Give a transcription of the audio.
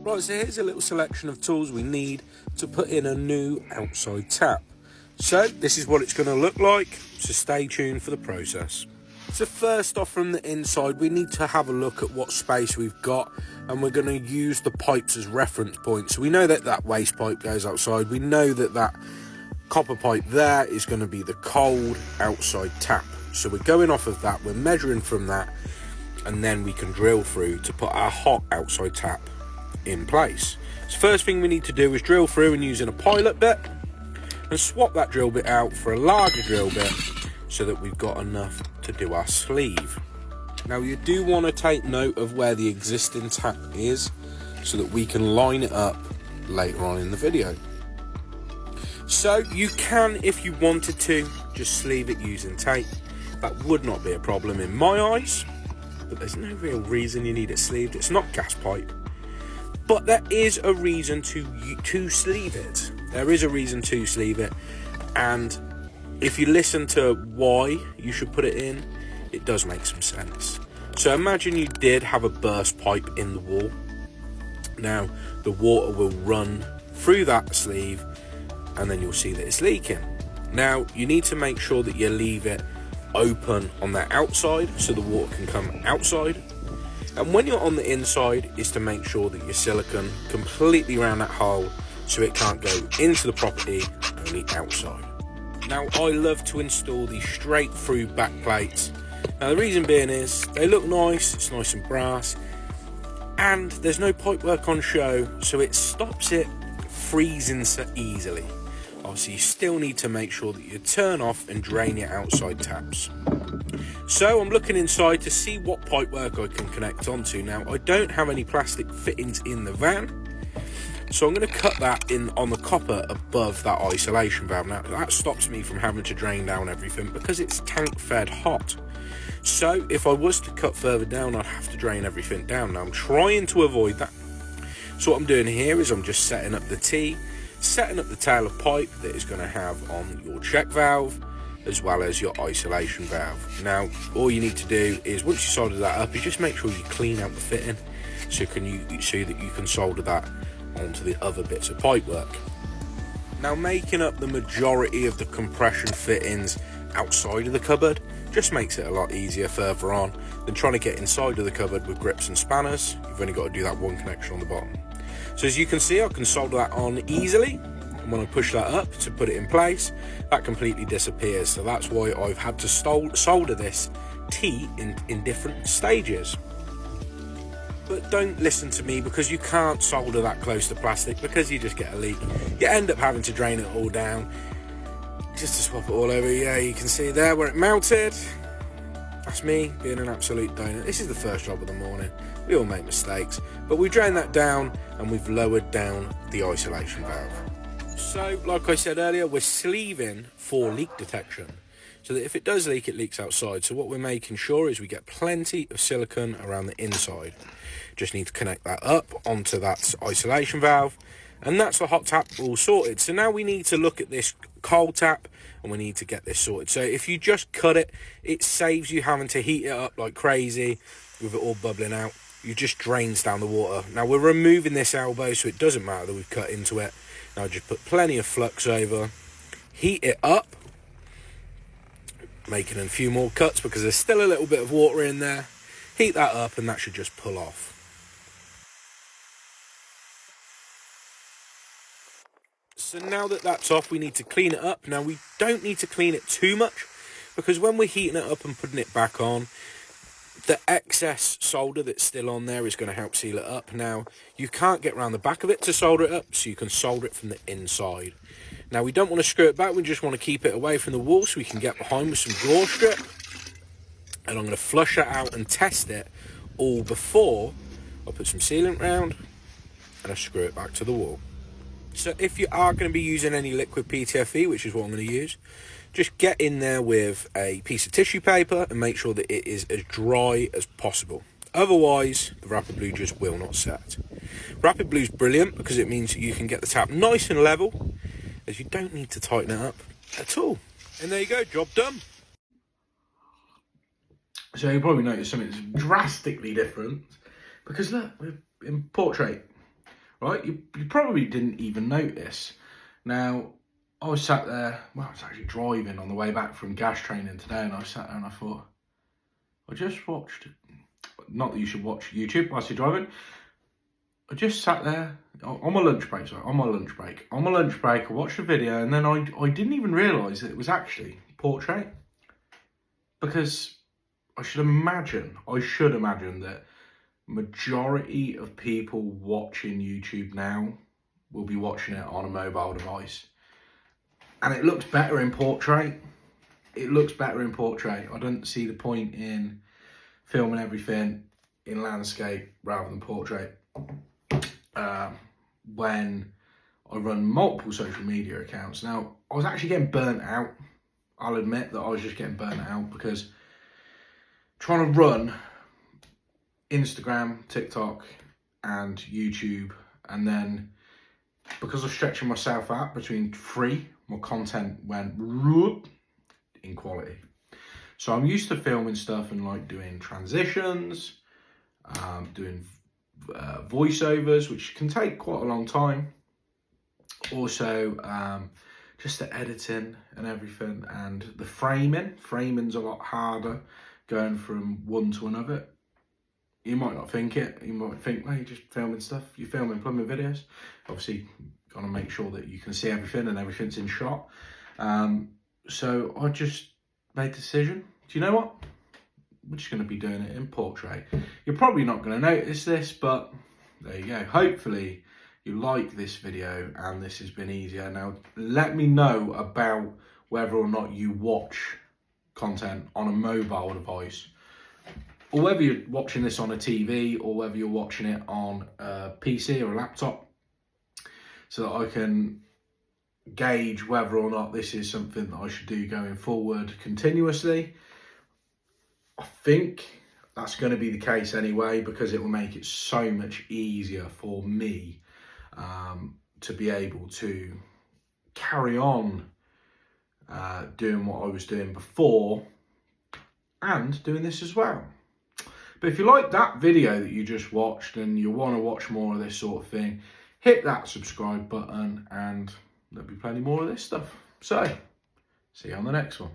Right, so here's a little selection of tools we need to put in a new outside tap. So this is what it's going to look like, so stay tuned for the process. So first off, from the inside, we need to have a look at what space we've got, and we're going to use the pipes as reference points. So we know that that waste pipe goes outside. We know that that copper pipe there is going to be the cold outside tap. So we're going off of that, we're measuring from that, and then we can drill through to put our hot outside tap in place. So first thing we need to do is drill through and using a pilot bit and swap that drill bit out for a larger drill bit so that we've got enough to do our sleeve. Now you do want to take note of where the existing tap is so that we can line it up later on in the video. So you can, if you wanted to, just sleeve it using tape. That would not be a problem in my eyes, but there's no real reason you need it sleeved. It's not gas pipe. But there is a reason to sleeve it. There is a reason to sleeve it, and if you listen to why you should put it in, it does make some sense. So imagine you did have a burst pipe in the wall. Now the water will run through that sleeve and then you'll see that it's leaking. Now you need to make sure that you leave it open on the outside so the water can come outside. And when you're on the inside, is to make sure that your silicone completely around that hole so it can't go into the property, only outside. Now I love to install these straight through back plates. Now the reason being is they look nice, it's nice and brass, and there's no pipework on show, so it stops it freezing so easily. Obviously you still need to make sure that you turn off and drain your outside taps. So I'm looking inside to see what pipework I can connect onto. Now I don't have any plastic fittings in the van, so I'm going to cut that in on the copper above that isolation valve. Now that stops me from having to drain down everything because it's tank fed hot. So if I was to cut further down, I'd have to drain everything down. Now I'm trying to avoid that. So what I'm doing here is I'm just setting up the T, setting up the tail of pipe that is going to have on your check valve as well as your isolation valve. Now all you need to do is, once you solder that up, is just make sure you clean out the fitting so that you can solder that onto the other bits of pipework. Now making up the majority of the compression fittings outside of the cupboard just makes it a lot easier further on than trying to get inside of the cupboard with grips and spanners. You've only got to do that one connection on the bottom. So as you can see, I can solder that on easily, and when I push that up to put it in place, that completely disappears. So that's why I've had to solder this T in different stages. But don't listen to me, because you can't solder that close to plastic because you just get a leak. You end up having to drain it all down just to swap it all over. Yeah, you can see there where it mounted. That's me being an absolute donut. This is the first job of the morning. We all make mistakes, but we drained that down and we've lowered down the isolation valve. So like I said earlier, we're sleeving for leak detection, so that if it does leak, it leaks outside. So what we're making sure is we get plenty of silicone around the inside. Just need to connect that up onto that isolation valve, and that's the hot tap all sorted. So now we need to look at this cold tap and we need to get this sorted. So if you just cut it, it saves you having to heat it up like crazy with it all bubbling out. You just drains down the water. Now we're removing this elbow, so it doesn't matter that we've cut into it. Now just put plenty of flux over, heat it up, making a few more cuts because there's still a little bit of water in there. Heat that up and that should just pull off. So now that that's off, we need to clean it up. Now we don't need to clean it too much, because when we're heating it up and putting it back on, the excess solder that's still on there is going to help seal it up. Now you can't get around the back of it to solder it up, so you can solder it from the inside. Now we don't want to screw it back, we just want to keep it away from the wall so we can get behind with some draw strip. And I'm going to flush it out and test it all before I put some sealant round and I screw it back to the wall. So if you are going to be using any liquid PTFE, which is what I'm going to use, just get in there with a piece of tissue paper and make sure that it is as dry as possible. Otherwise, the Rapid Blue just will not set. Rapid Blue is brilliant because it means you can get the tap nice and level, as you don't need to tighten it up at all. And there you go, job done. So you probably notice something that's drastically different, because look, we're in portrait. right? You probably didn't even notice. Now, I was sat there, well, I was actually driving on the way back from gas training today, and I sat there and I thought, I just watched, not that you should watch YouTube whilst you're driving, I just sat there on my lunch break, I watched a video, and then I didn't even realise that it was actually portrait. Because I should imagine that majority of people watching YouTube now will be watching it on a mobile device. And it looks better in portrait. I don't see the point in filming everything in landscape rather than portrait. When I run multiple social media accounts. Now, I was actually getting burnt out. I'll admit that I was just getting burnt out because trying to run Instagram, TikTok, and YouTube, and then because of stretching myself out between three, my content went in quality. So I'm used to filming stuff and like doing transitions, doing voiceovers, which can take quite a long time. Also, just the editing and everything, and the framing's a lot harder going from one to another. You might not think it. You might think, well, you're just filming stuff. You're filming plumbing videos. Obviously, got to make sure that you can see everything and everything's in shot. So I just made the decision. Do you know what? We're just going to be doing it in portrait. You're probably not going to notice this, but there you go. Hopefully you like this video and this has been easier. Now, let me know about whether or not you watch content on a mobile device, or whether you're watching this on a TV, or whether you're watching it on a PC or a laptop, so that I can gauge whether or not this is something that I should do going forward continuously. I think that's going to be the case anyway, because it will make it so much easier for me to be able to carry on doing what I was doing before and doing this as well. But if you like that video that you just watched and you want to watch more of this sort of thing, hit that subscribe button and there'll be plenty more of this stuff. So, see you on the next one.